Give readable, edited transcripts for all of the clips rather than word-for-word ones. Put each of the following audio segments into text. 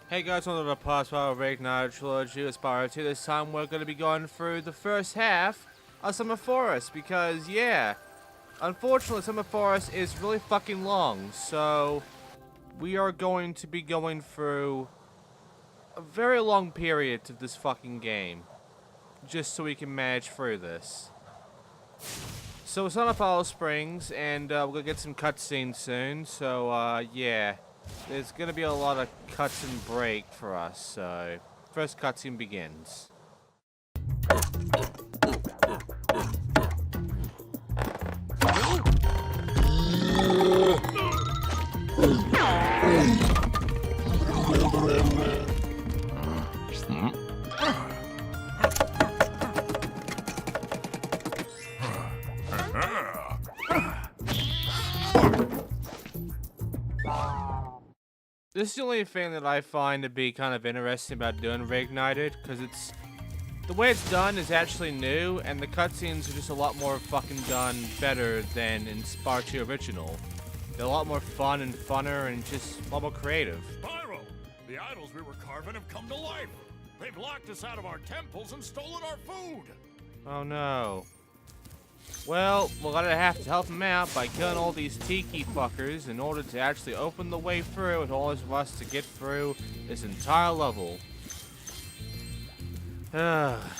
Hey guys, welcome to the past of Reignited Trilogy with Spyro 2. This time we're going to be going through the first half of Summer Forest because, yeah, unfortunately Summer Forest is really fucking long, so we are going to be going through a very long period of this fucking game just so we can manage through this. So it's on Apollo Springs, and we're going to get some cutscenes soon, so, yeah. There's gonna be a lot of cuts and break for us, so first cutscene begins. This is the only thing that I find to be kind of interesting about doing Reignited, because it's the way it's done is actually new, and the cutscenes are just a lot more fucking done better than in Spyro 2 Original. They're a lot more fun and funner and just a lot more creative. Spyro! The idols we were carving have come to life! They've locked us out of our temples and stolen our food! Oh no. Well, we're gonna have to help him out by killing all these tiki fuckers in order to actually open the way through in order for us to get through this entire level.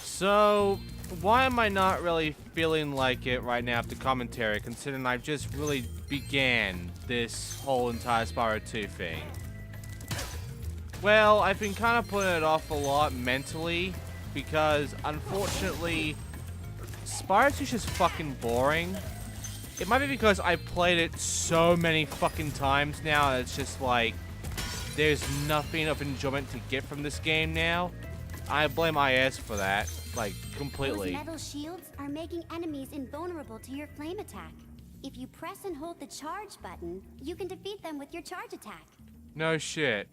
So, why am I not really feeling like it right now after commentary, considering I've just really began this whole entire Spyro 2 thing? Well, I've been kind of putting it off a lot mentally, because unfortunately, Spyro 2 is just fucking boring. It might be because I played it so many fucking times now, and it's just like, there's nothing of enjoyment to get from this game now. I blame IS for that, like, completely. Those metal shields are making enemies invulnerable to your flame attack. If you press and hold the charge button, you can defeat them with your charge attack. No shit.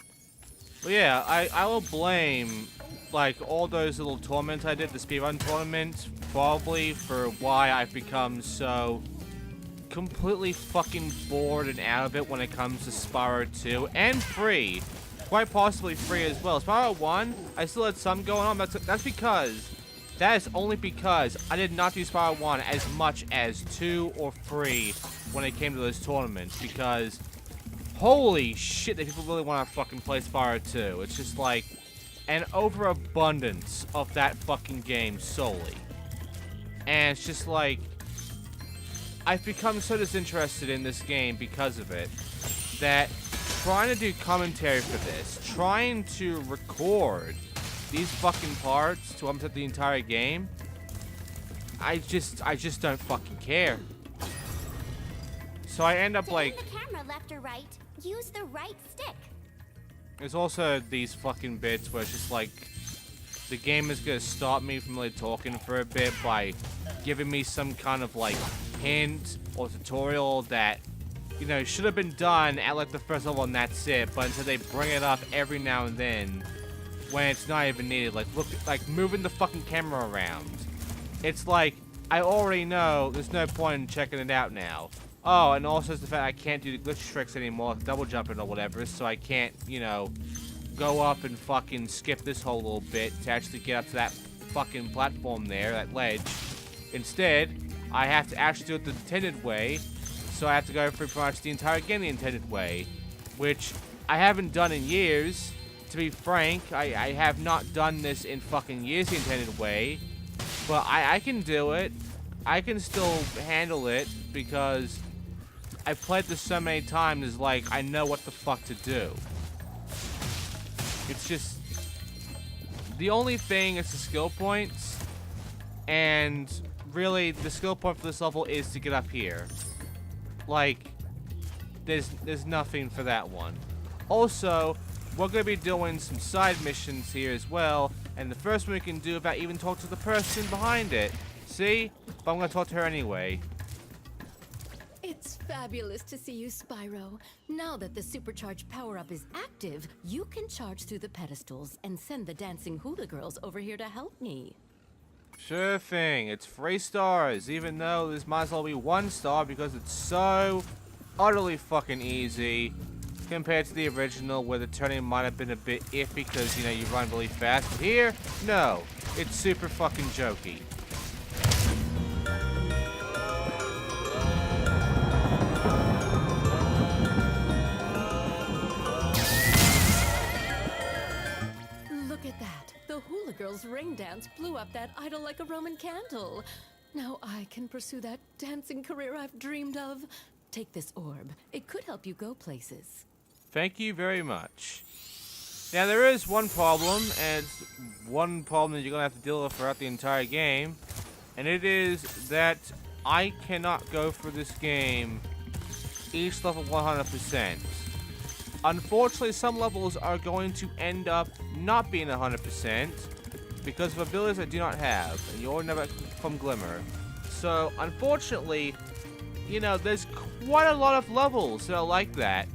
Well, yeah, I will blame, like, all those little tournaments I did, the speedrun tournament, probably for why I've become so completely fucking bored and out of it when it comes to Spyro 2 and 3. Quite possibly 3 as well. Spyro 1, I still had some going on. That is only because I did not do Spyro 1 as much as 2 or 3 when it came to those tournaments, because holy shit, that people really want to fucking play Spyro 2. It's just like an overabundance of that fucking game solely. And it's just like, I've become so disinterested in this game because of it, that trying to do commentary for this, trying to record these fucking parts to upset the entire game, I just don't fucking care. So I end up like, aim the camera left or right, use the right stick. there's also these fucking bits where it's just like, the game is gonna stop me from really talking for a bit by giving me some kind of like hint or tutorial that, you know, should have been done at like the first level and that's it, but until they bring it up every now and then when it's not even needed, like look, like moving the fucking camera around. It's like, I already know there's no point in checking it out now. Oh, and also it's the fact I can't do the glitch tricks anymore, double jumping or whatever, so I can't, you know, go up and fucking skip this whole little bit to actually get up to that fucking platform there, that ledge. Instead, I have to actually do it the intended way, so I have to go through pretty much the entire game the intended way, which I haven't done in years. To be frank, I have not done this in fucking years the intended way, but I can do it. I can still handle it because I've played this so many times, it's like I know what the fuck to do. It's just, the only thing is the skill points, and really the skill point for this level is to get up here. Like, there's nothing for that one. Also, we're gonna be doing some side missions here as well, and the first one we can do without even talk to the person behind it. See? But I'm gonna talk to her anyway. It's fabulous to see you, Spyro. Now that the supercharged power-up is active, you can charge through the pedestals and send the dancing hula girls over here to help me. Sure thing. It's 3 stars, even though this might as well be 1 star because it's so utterly fucking easy. compared to the original, where the turning might have been a bit iffy because, you know, you run really fast. But here, no. It's super fucking jokey. Look at that. The hula girl's ring dance blew up that idol like a Roman candle. Now I can pursue that dancing career I've dreamed of. Take this orb. It could help you go places. Thank you very much. Now, there is one problem, and it's one problem that you're going to have to deal with throughout the entire game. And it is that I cannot go through this game each level 100%. Unfortunately, some levels are going to end up not being 100% because of abilities I do not have, and you'll never from Glimmer. So, unfortunately, you know, there's quite a lot of levels that are like that.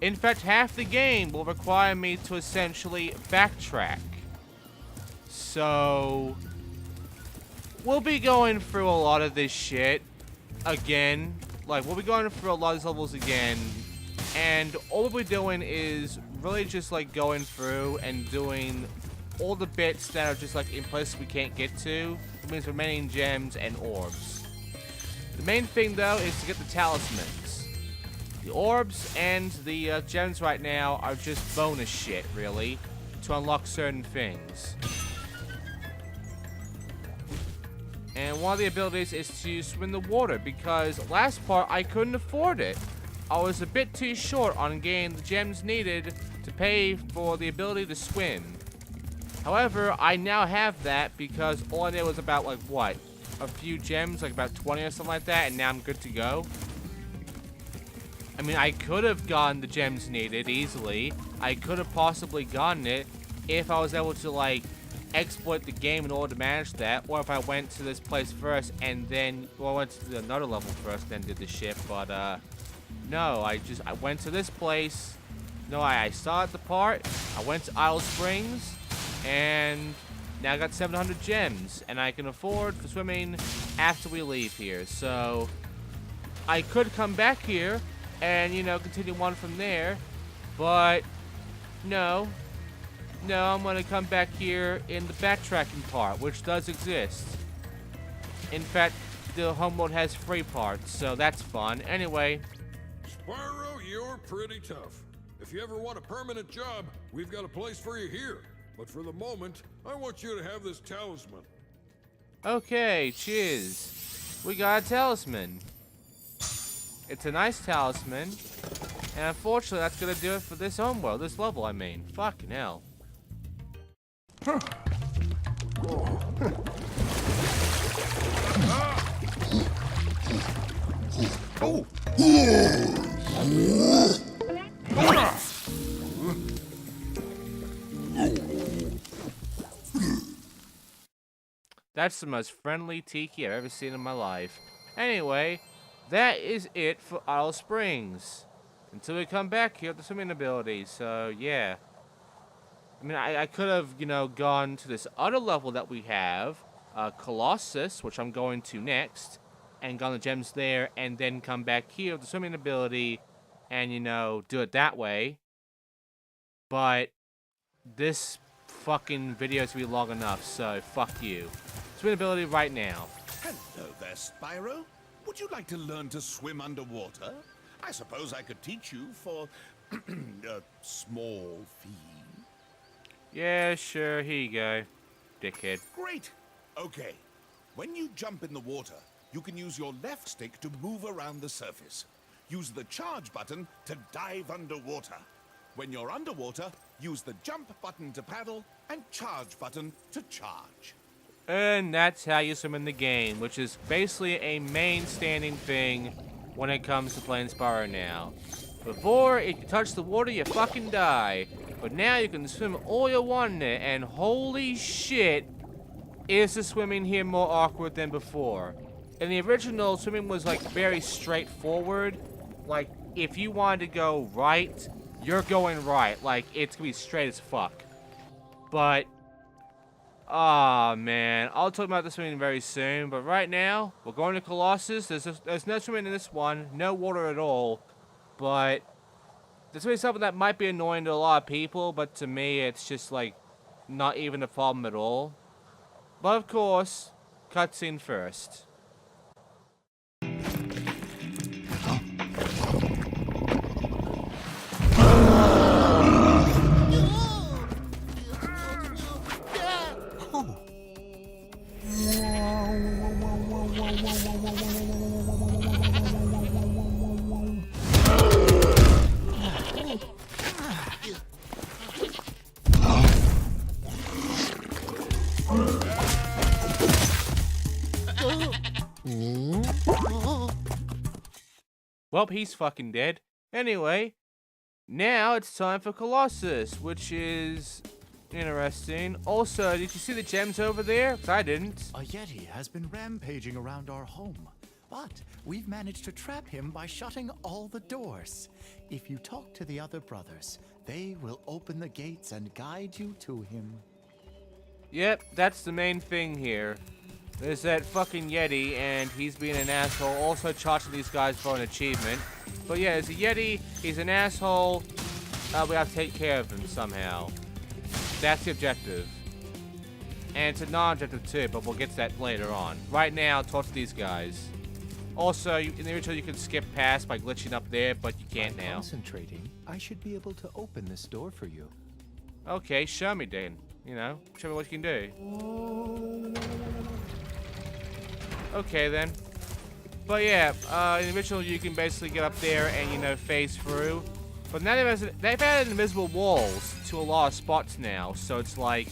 In fact, half the game will require me to essentially backtrack. So, we'll be going through a lot of this shit again. Like, we'll be going through a lot of these levels again. And all we'll be doing is really just, like, going through and doing all the bits that are just, like, in places we can't get to. It means remaining gems and orbs. The main thing, though, is to get the talismans. The orbs and the gems right now are just bonus shit, really, to unlock certain things. And one of the abilities is to swim in the water, because last part I couldn't afford it. I was a bit too short on getting the gems needed to pay for the ability to swim. However, I now have that because all I did was about, like, what? A few gems, like about 20 or something like that, and now I'm good to go. I mean, I could have gotten the gems needed easily. I could have possibly gotten it if I was able to, like, exploit the game in order to manage that, or if I went to this place first and then, well, I went to another level first, then did the shit. But no, I went to this place. No, I saw the part. I went to Isle Springs, and now I got 700 gems, and I can afford for swimming after we leave here. So I could come back here and, you know, continue on from there, but no, I'm gonna come back here in the backtracking part, which does exist. In fact, the homeworld has free parts, so that's fun. Anyway, Spyro, you're pretty tough. If you ever want a permanent job, we've got a place for you here. But for the moment, I want you to have this talisman. okay, cheers. We got a talisman. It's a nice talisman, and unfortunately, that's gonna do it for this homeworld, this level, I mean. Fucking hell. Oh! That's the most friendly Tiki I've ever seen in my life. Anyway, that is it for Isle Springs. Until we come back here with the swimming ability, so yeah. I mean, I could have, you know, gone to this other level that we have, Colossus, which I'm going to next, and gotten the gems there, and then come back here with the swimming ability, and, you know, do it that way. But this fucking video is going to be long enough, so fuck you. Swimming ability right now. Hello there, Spyro. Would you like to learn to swim underwater? I suppose I could teach you for a small fee. Yeah, sure, here you go, dickhead. Great. Okay. When you jump in the water, you can use your left stick to move around the surface. Use the charge button to dive underwater. When you're underwater, use the jump button to paddle and charge button to charge. And that's how you swim in the game, which is basically a main standing thing when it comes to playing Spyro now. Before, if you touch the water, you fucking die. But now you can swim all you want in it, and holy shit, is the swimming here more awkward than before. In the original, swimming was, like, very straightforward. Like, if you wanted to go right, you're going right. Like, it's gonna be straight as fuck. But, ah, man, I'll talk about the swimming very soon. But right now, we're going to Colossus. There's no swimming in this one, no water at all. But This is something that might be annoying to a lot of people, but to me, it's just like not even a problem at all. But of course, cutscene first. Well, he's fucking dead. Anyway, now it's time for Colossus, which is interesting. Also, did you see the gems over there? 'Cause I didn't. A Yeti has been rampaging around our home, but we've managed to trap him by shutting all the doors. If you talk to the other brothers, they will open the gates and guide you to him. Yep, that's the main thing here. There's that fucking Yeti, and he's being an asshole, also charging these guys for an achievement. But yeah, there's a Yeti, he's an asshole, we have to take care of him somehow. That's the objective. And it's a non-objective too, but we'll get to that later on. Right now, talk to these guys. Also, in the original you can skip past by glitching up there, but you can't now. Concentrating, I should be able to open this door for you. Okay, show me then. You know, show me what you can do. Okay then. But yeah, in the original you can basically get up there and, you know, phase through. But now they've added invisible walls to a lot of spots now, so it's like...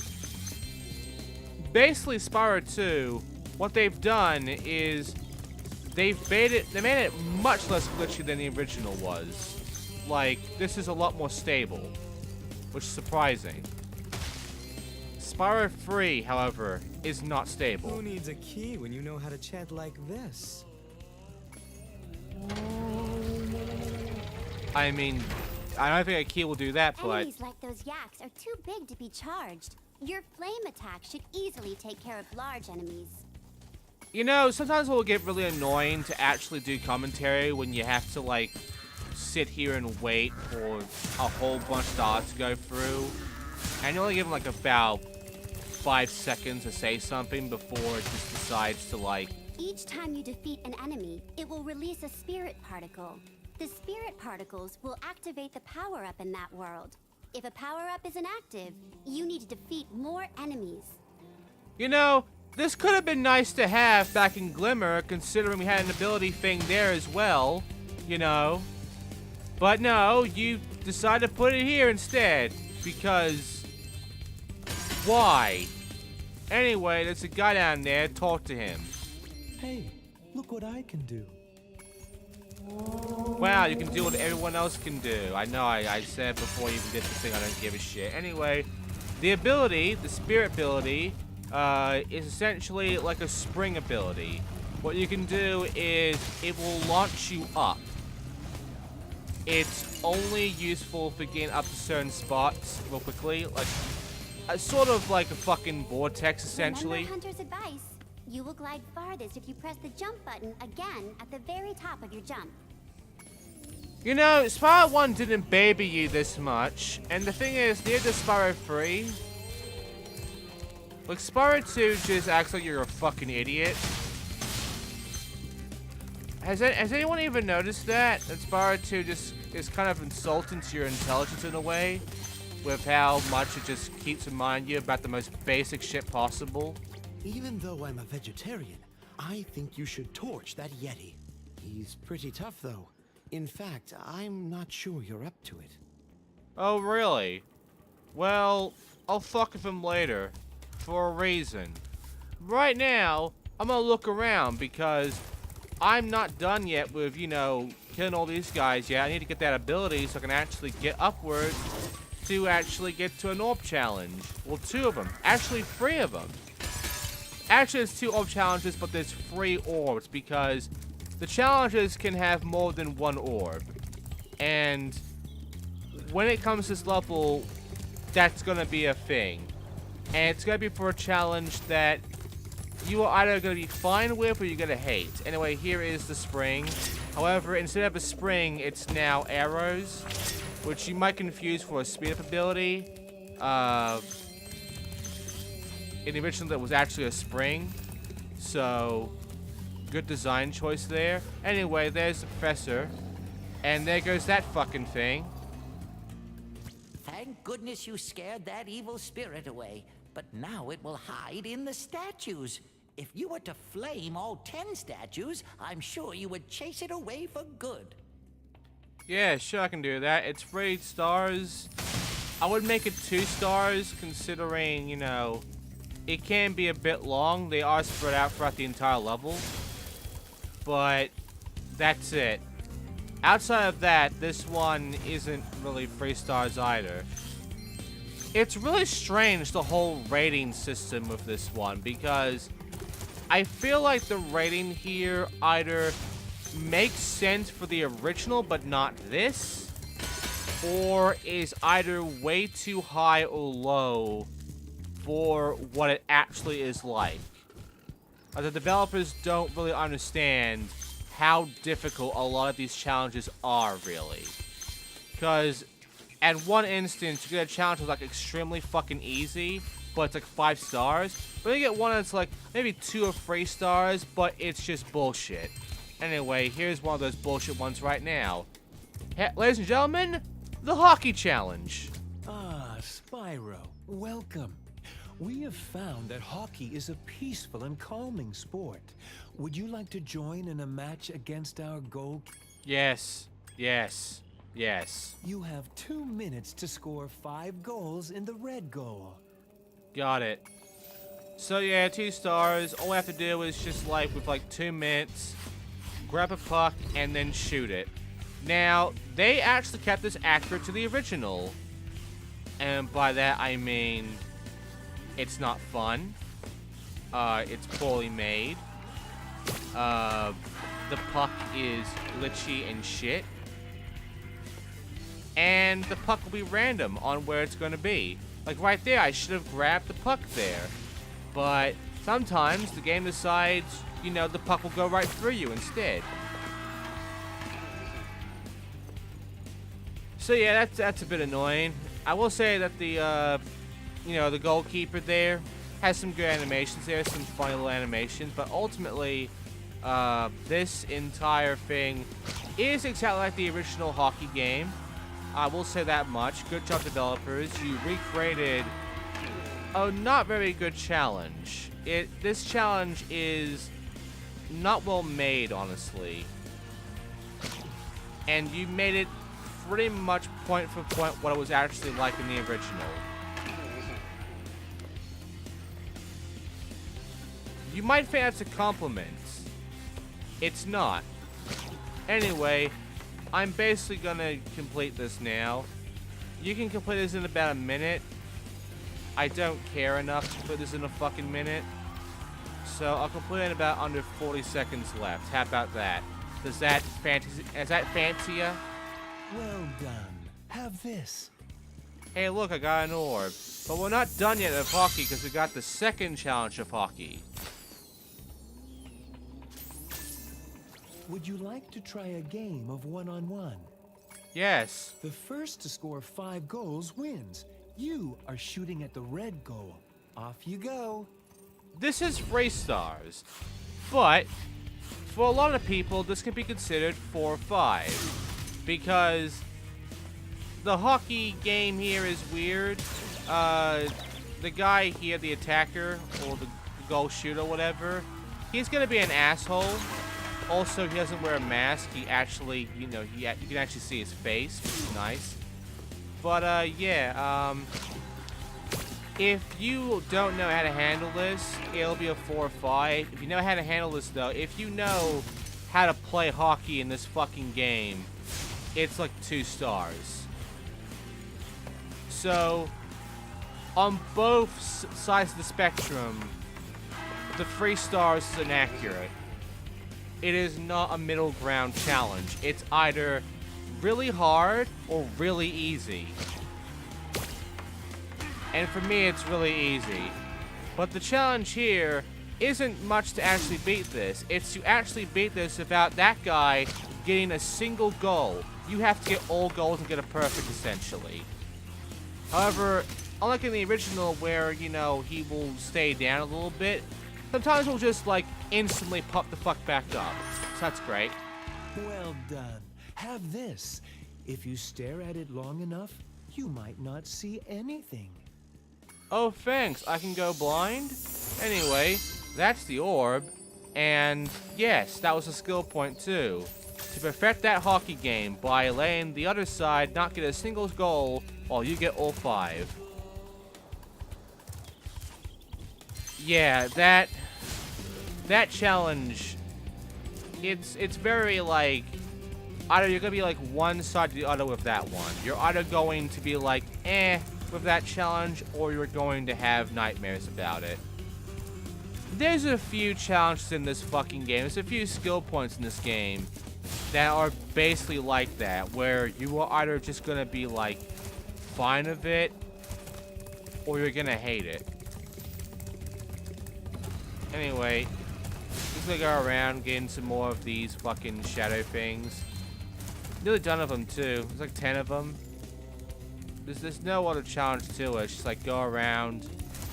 Basically, Spyro 2, what they've done is they made it much less glitchy than the original was. Like, this is a lot more stable, which is surprising. Spyro 3, however, is not stable. Who needs a key when you know how to chant like this? I mean, I don't think a key will do that, but... Enemies like those yaks are too big to be charged. Your flame attack should easily take care of large enemies. You know, sometimes it will get really annoying to actually do commentary when you have to, like, sit here and wait for a whole bunch of stars to go through. And you only give them, like, about 5 seconds to say something before it just decides to, like... Each time you defeat an enemy, it will release a spirit particle. The spirit particles will activate the power-up in that world. If a power-up is inactive, you need to defeat more enemies. You know, this could have been nice to have back in Glimmer, considering we had an ability thing there as well, you know. But no, you decided to put it here instead, because... Why? Anyway, there's a guy down there, talk to him. Hey, look what I can do. Wow, you can do what everyone else can do. I know, I said before you even did this thing, I don't give a shit. Anyway, the ability, the spirit ability, is essentially like a spring ability. What you can do is it will launch you up. It's only useful for getting up to certain spots real quickly, like sort of like a fucking vortex, essentially. Remember Hunter's advice. You will glide farthest if you press the jump button again at the very top of your jump. You know, Spyro 1 didn't baby you this much, and the thing is, near the Spyro 3, like, Spyro 2 just acts like you're a fucking idiot. Has anyone even noticed that? That Spyro 2 just is kind of insulting to your intelligence in a way, with how much it just keeps reminding you about the most basic shit possible. Even though I'm a vegetarian, I think you should torch that Yeti. He's pretty tough, though. In fact, I'm not sure you're up to it. Oh, really? Well, I'll fuck with him later. For a reason. Right now, I'm gonna look around because I'm not done yet with, you know, killing all these guys yet. I need to get that ability so I can actually get upwards to actually get to an orb challenge. Well, 2 of them. Actually, 3 of them. Actually, there's 2 orb challenges, but there's 3 orbs because the challenges can have more than 1 orb. And when it comes to this level, that's going to be a thing. And it's going to be for a challenge that you are either going to be fine with or you're going to hate. Anyway, here is the spring. However, instead of a spring, it's now arrows. which you might confuse for a speed up ability. In the original, that was actually a spring, so good design choice there. Anyway, there's the professor, and there goes that fucking thing. Thank goodness you scared that evil spirit away, but now it will hide in the statues. If you were to flame all 10 statues, I'm sure you would chase it away for good. Yeah, sure, I can do that. It's 3 stars. I would make it 2 stars, considering, you know, it can be a bit long. They are spread out throughout the entire level. But that's it. Outside of that, this one isn't really 3 stars either. It's really strange, the whole rating system of this one, because I feel like the rating here either makes sense for the original but not this, or is either way too high or low for what it actually is like. The developers don't really understand how difficult a lot of these challenges are, really. Because at one instance, you get a challenge that's like extremely fucking easy, but it's like 5 stars. But you get one that's like maybe 2 or 3 stars, but it's just bullshit. Anyway, here's one of those bullshit ones right now. Ladies and gentlemen, the hockey challenge. Ah, Spyro, welcome. We have found that hockey is a peaceful and calming sport. Would you like to join in a match against our goal? Yes, yes, yes. You have 2 minutes to score 5 goals in the red goal. Got it. So yeah, 2 stars. All we have to do is just like, with like 2 minutes, grab a puck and then shoot it. Now, they actually kept this accurate to the original. And by that I mean, it's not fun. It's poorly made. The puck is glitchy and shit. And the puck will be random on where it's going to be. Like right there, I should have grabbed the puck there. But sometimes the game decides, you know, the puck will go right through you instead. So yeah, that's a bit annoying. I will say that the, you know, the goalkeeper there has some good animations there, some funny little animations, but ultimately, this entire thing is exactly like the original hockey game. I will say that much. Good job, developers. You recreated a not very good challenge. This challenge is not well made, honestly. And you made it pretty much point for point what it was actually like in the original. You might think that's a compliment. It's not. Anyway, I'm basically gonna complete this now. You can complete this in about a minute. I don't care enough to put this in a fucking minute. So I'll complete it in about under 40 seconds left. How about that? Is that fancier? Well done. Have this. Hey, look, I got an orb. But we're not done yet of hockey because we got the second challenge of hockey. Would you like to try a game of one-on-one? Yes. The first to score 5 goals wins. You are shooting at the red goal. Off you go. This is 3 stars. But for a lot of people, this can be considered 4 or 5. Because the hockey game here is weird. The guy here, the attacker, or the goal shooter, whatever, he's gonna be an asshole. Also, he doesn't wear a mask. He actually, you know, you can actually see his face, which is nice. But, yeah, if you don't know how to handle this, it'll be a 4 or 5. If you know how to handle this, though, if you know how to play hockey in this fucking game, it's like 2 stars. So, on both sides of the spectrum, the 3 stars is inaccurate. It is not a middle ground challenge. It's either really hard or really easy. And for me, it's really easy. But the challenge here isn't much to actually beat this. It's to actually beat this without that guy getting a single goal. You have to get all goals and get a perfect, essentially. However, unlike in the original where, you know, he will stay down a little bit, sometimes he'll just, like, instantly pop the fuck back up. So that's great. Well done. Have this. If you stare at it long enough, you might not see anything. Oh, thanks. I can go blind? Anyway, that's the orb. And yes, that was a skill point too. To perfect that hockey game by letting the other side not get a single goal while you get all 5. Yeah, that challenge, it's very like, either you're gonna be like one side or the other with that one. You're either going to be like, eh, with that challenge, or you're going to have nightmares about it. There's a few challenges in this fucking game. There's a few skill points in this game that are basically like that, where you are either just gonna be like fine with it, or you're gonna hate it. Anyway, just gonna go around getting some more of these fucking shadow things. Nearly done with them too. There's like 10 of them. There's no other challenge to it. It's just like go around,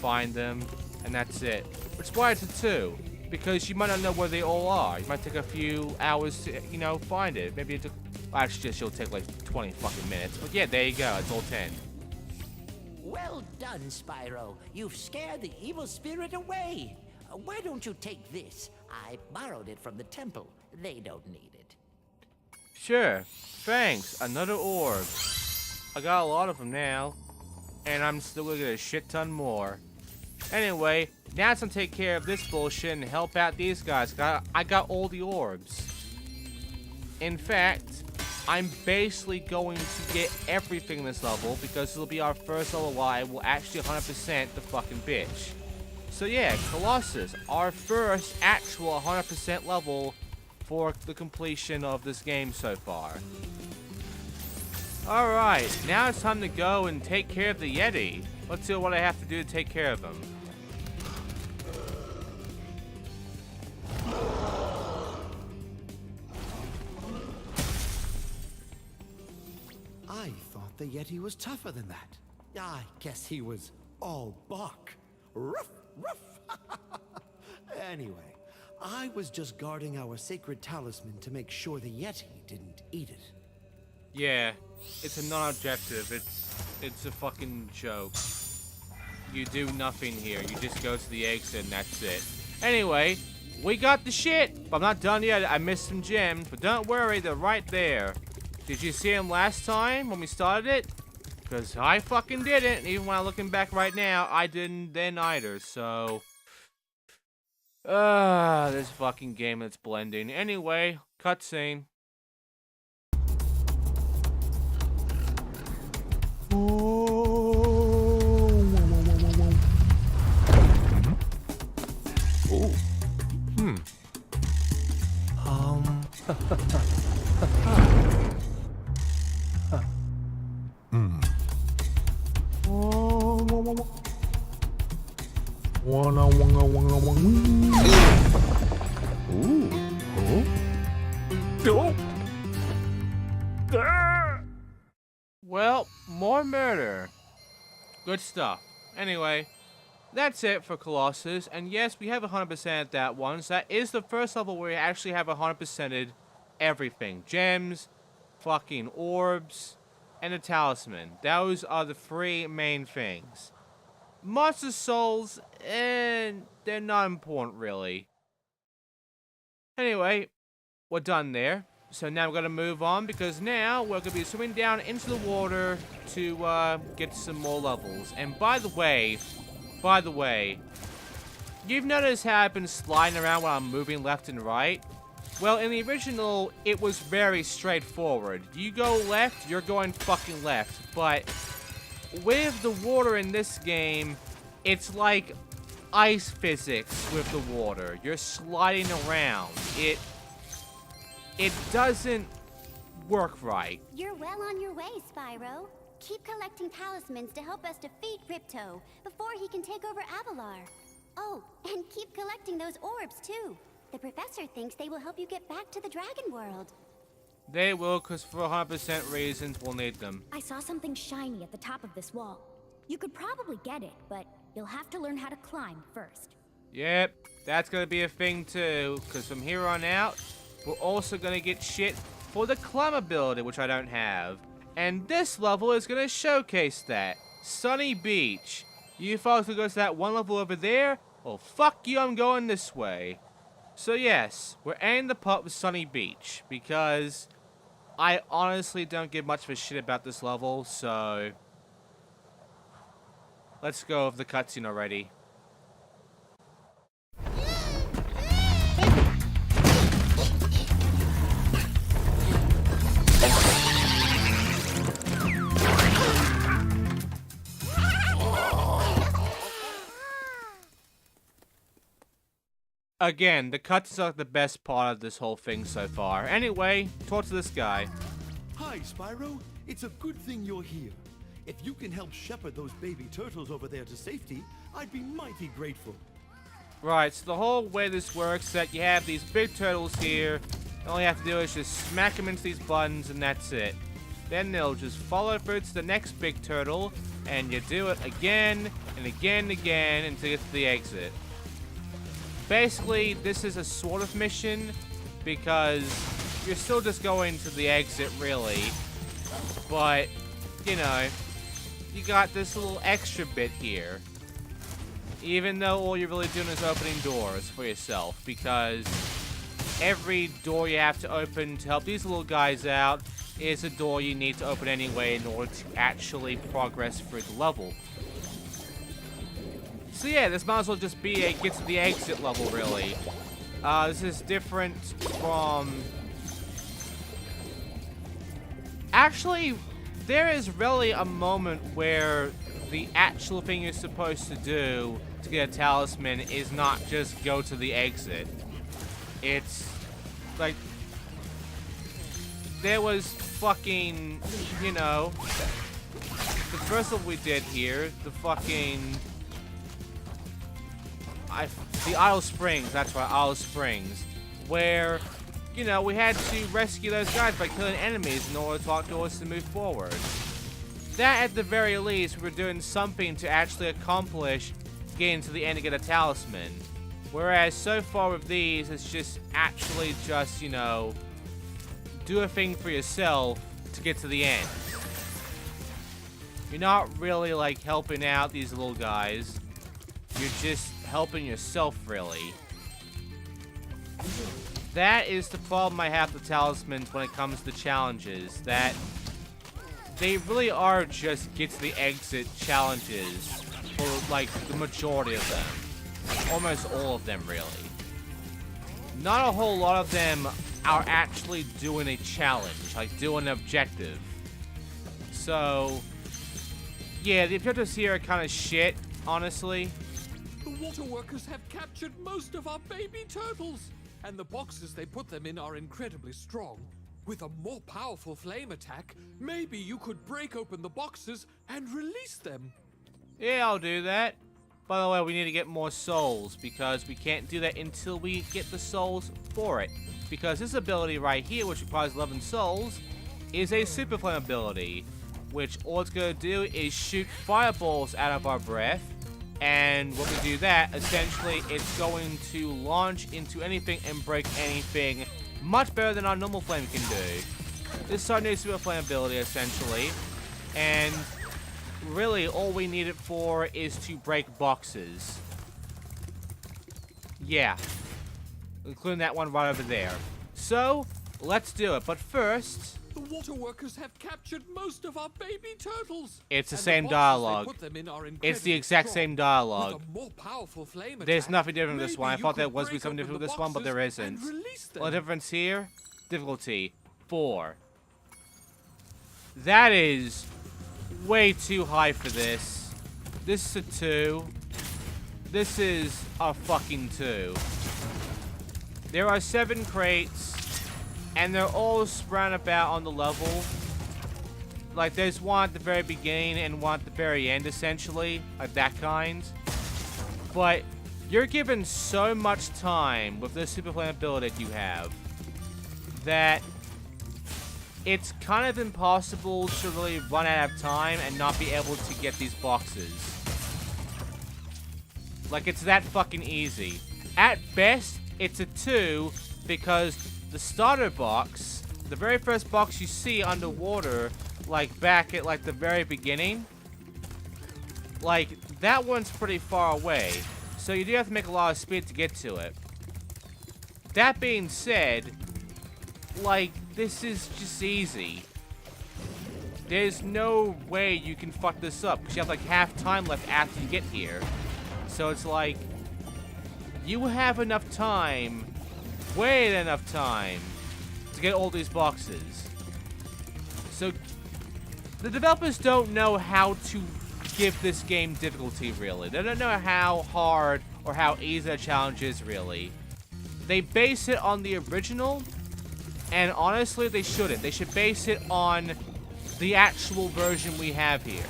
find them, and that's it. Which is why it's a 2, because you might not know where they all are. You might take a few hours to, you know, find it. Maybe it took, well, actually, just it'll take like 20 fucking minutes. But yeah, there you go. It's all 10. Well done, Spyro. You've scared the evil spirit away. Why don't you take this? I borrowed it from the temple. They don't need it. Sure. Thanks. Another orb. I got a lot of them now. And I'm still gonna get a shit ton more. Anyway, now it's time to take care of this bullshit and help out these guys. I got all the orbs. In fact, I'm basically going to get everything in this level because it'll be our first level where I will actually 100% the fucking bitch. So yeah, Colossus, our first actual 100% level for the completion of this game so far. Alright, now it's time to go and take care of the Yeti. Let's see what I have to do to take care of him. I thought the Yeti was tougher than that. I guess he was all bark. Ruff, ruff. Anyway, I was just guarding our sacred talisman to make sure the Yeti didn't eat it. Yeah, it's a non-objective. It's a fucking joke. You do nothing here. You just go to the exit and that's it. Anyway, we got the shit, but I'm not done yet. I missed some gems, but don't worry, they're right there. Did you see them last time when we started it? Because I fucking didn't. Even when I'm looking back right now, I didn't then either, so... this fucking game that's blending. Anyway, cutscene. Ooh. Well, more murder. Good stuff. Anyway, that's it for Colossus. And yes, we have 100% at that one. So that is the first level where we actually have 100%ed everything. Gems, fucking orbs, and a talisman. Those are the 3 main things. Monster souls, and they're not important really. Anyway, we're done there. So now we're going to move on because now we're going to be swimming down into the water to get some more levels. And by the way, you've noticed how I've been sliding around while I'm moving left and right? Well, in the original, it was very straightforward. You go left, you're going fucking left. But with the water in this game, it's like ice physics with the water. You're sliding around. It doesn't work right. You're well on your way, Spyro. Keep collecting talismans to help us defeat Ripto before he can take over Avalar. Oh, and keep collecting those orbs too. The professor thinks they will help you get back to the Dragon World. They will, because for 100% reasons, we'll need them. I saw something shiny at the top of this wall. You could probably get it, but you'll have to learn how to climb first. Yep, that's going to be a thing too, because from here on out, we're also going to get shit for the climb ability, which I don't have. And this level is going to showcase that. Sunny Beach. You folks will go to that one level over there? Well, fuck you, I'm going this way. So yes, we're ending the part with Sunny Beach, because I honestly don't give much of a shit about this level, so let's go over the cutscene already. Again, the cutscenes are the best part of this whole thing so far. Anyway, talk to this guy. Hi, Spyro. It's a good thing you're here. If you can help shepherd those baby turtles over there to safety, I'd be mighty grateful. Right, so the whole way this works is that you have these big turtles here. All you have to do is just smack them into these buttons and that's it. Then they'll just follow through to the next big turtle, and you do it again and again and again until you get to the exit. Basically, this is a sort of mission, because you're still just going to the exit, really. But, you know, you got this little extra bit here. Even though all you're really doing is opening doors for yourself, because every door you have to open to help these little guys out is a door you need to open anyway in order to actually progress through the level. So yeah, this might as well just be a get to the exit level, really. This is different from... Actually, there is really a moment where the actual thing you're supposed to do to get a talisman is not just go to the exit. It's like... There was fucking, you know... The first one we did here, the fucking... the Isle Springs, that's right, Isle Springs, where, you know, we had to rescue those guys by killing enemies in order to allow us to move forward. That, at the very least, we're doing something to actually accomplish getting to the end to get a talisman. Whereas, so far with these, it's just actually just, you know, do a thing for yourself to get to the end. You're not really, like, helping out these little guys. You're just helping yourself, really. That is the problem I have with talismans when it comes to challenges, that they really are just get to the exit challenges for, like, the majority of them. Almost all of them, really. Not a whole lot of them are actually doing a challenge, like doing an objective. So, yeah, the objectives here are kind of shit, honestly. The water workers have captured most of our baby turtles, and the boxes they put them in are incredibly strong. With a more powerful flame attack, maybe you could break open the boxes and release them. Yeah, I'll do that. By the way, we need to get more souls, because we can't do that until we get the souls for it. Because this ability right here, which requires 11 souls, is a super flame ability, which all it's going to do is shoot fireballs out of our breath. And when we do that, essentially, it's going to launch into anything and break anything much better than our normal flame can do. This is our new super flame ability, essentially. And really, all we need it for is to break boxes. Yeah. Including that one right over there. So, let's do it. But first... The water workers have captured most of our baby turtles. It's the same dialogue. It's the exact same dialogue. There's nothing different with this one. I thought there was something different with this one, but there isn't. The difference here, difficulty 4. That is way too high for this. This is a 2. This is a fucking 2. There are 7 crates. And they're all spread about on the level. Like, there's one at the very beginning and one at the very end, essentially. Like, that kind. But you're given so much time with this super flame ability that you have that it's kind of impossible to really run out of time and not be able to get these boxes. Like, it's that fucking easy. At best, it's a 2 because the starter box, the very first box you see underwater, like back at like the very beginning, like that one's pretty far away. So you do have to make a lot of speed to get to it. That being said, like, this is just easy. There's no way you can fuck this up because you have like half time left after you get here. So it's like, you have enough time, way enough time, to get all these boxes. So, the developers don't know how to give this game difficulty, really. They don't know how hard or how easy the challenge is, really. They base it on the original, and honestly, they shouldn't. They should base it on the actual version we have here.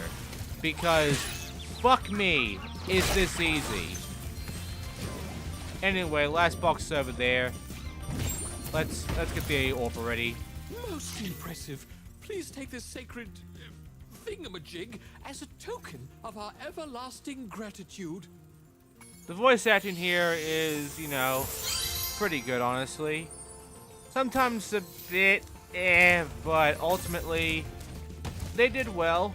Because, fuck me, is this easy. Anyway, last box over there. Let's get the orb already. Most impressive. Please take this sacred thingamajig as a token of our everlasting gratitude. The voice acting here is, you know, pretty good, honestly. Sometimes a bit but ultimately they did well.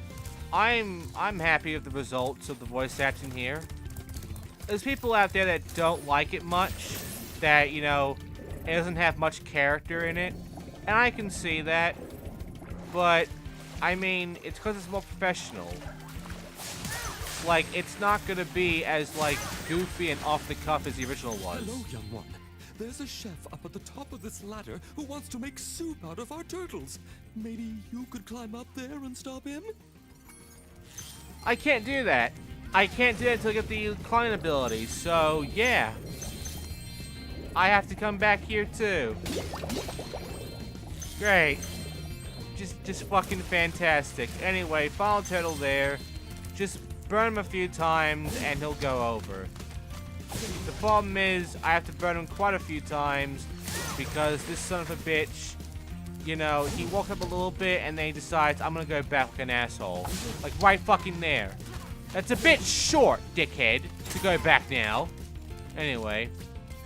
I'm happy with the results of the voice acting here. There's people out there that don't like it much, that, you know, it doesn't have much character in it, and I can see that, but I mean, it's because it's more professional. Like, it's not gonna be as, like, goofy and off the cuff as the original was. Hello, young one. There's a chef up at the top of this ladder who wants to make soup out of our turtles. Maybe you could climb up there and stop him? I can't do that. I can't do that until I get the climbing ability, so yeah. I have to come back here too. Great. Just fucking fantastic. Anyway, final turtle there. Just burn him a few times and he'll go over. The problem is I have to burn him quite a few times because this son of a bitch, you know, he walks up a little bit and then he decides I'm gonna go back like an asshole. Like right fucking there. That's a bit short, dickhead, to go back now. Anyway.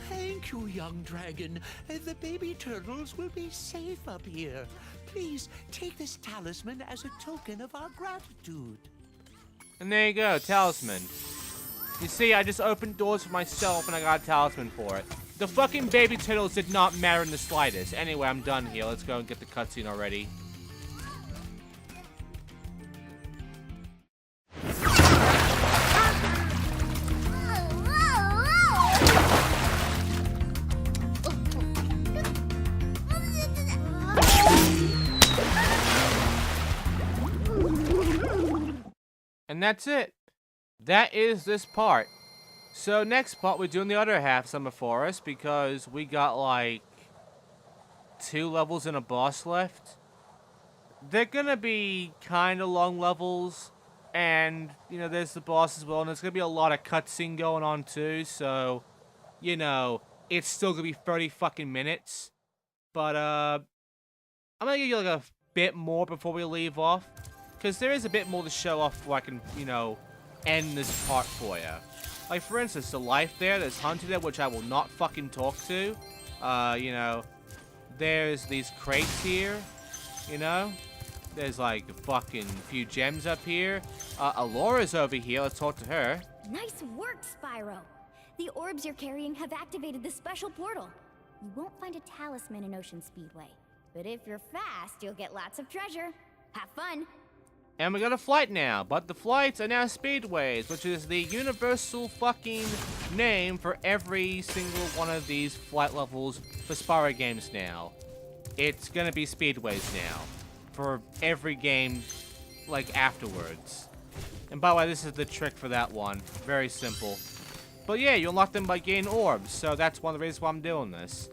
Thank you, young dragon. The baby turtles will be safe up here. Please take this talisman as a token of our gratitude. And there you go, talisman. You see, I just opened doors for myself and I got a talisman for it. The fucking baby turtles did not matter in the slightest. Anyway, I'm done here. Let's go and get the cutscene already. And that's it. That is this part. So next part, we're doing the other half Summer Forest because we got like 2 levels and a boss left. They're gonna be kind of long levels, and you know there's the boss as well, and there's gonna be a lot of cutscene going on too. So, you know, it's still gonna be 30 fucking minutes. But I'm gonna give you like a bit more before we leave off, because there is a bit more to show off before I can, you know, end this part for you. Like, for instance, the life there's hunted there, which I will not fucking talk to. You know, there's these crates here, you know? There's, like, a fucking few gems up here. Alora's over here. Let's talk to her. Nice work, Spyro. The orbs you're carrying have activated the special portal. You won't find a talisman in Ocean Speedway, but if you're fast, you'll get lots of treasure. Have fun. And we got a flight now, but the flights are now speedways, which is the universal fucking name for every single one of these flight levels for Spyro games now. It's gonna be speedways now for every game, like, afterwards. And by the way, this is the trick for that one. Very simple. But yeah, you unlock them by getting orbs, so that's one of the reasons why I'm doing this.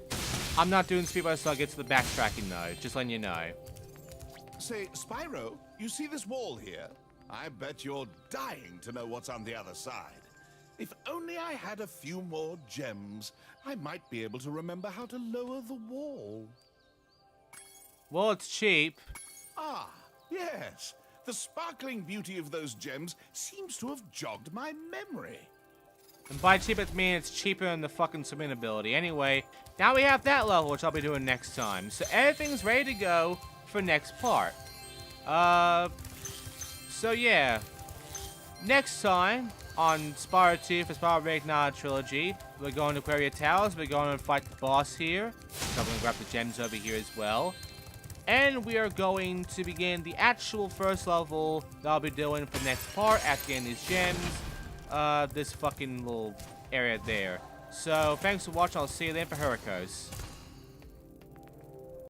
I'm not doing speedways so I'll get to the backtracking though, just letting you know. Say, Spyro, you see this wall here? I bet you're dying to know what's on the other side. If only I had a few more gems, I might be able to remember how to lower the wall. Well, it's cheap. Ah, yes. The sparkling beauty of those gems seems to have jogged my memory. And by cheap, it means it's cheaper than the fucking submit ability. Anyway, now we have that level, which I'll be doing next time. So everything's ready to go for next part. So yeah. Next time on Spyro 2 for Spyro Reignited Trilogy, we're going to Aquaria Towers. We're going to fight the boss here. So I'm going to grab the gems over here as well. And we are going to begin the actual first level that I'll be doing for next part after getting these gems. This fucking little area there. So, thanks for watching. I'll see you then for Hurricanes.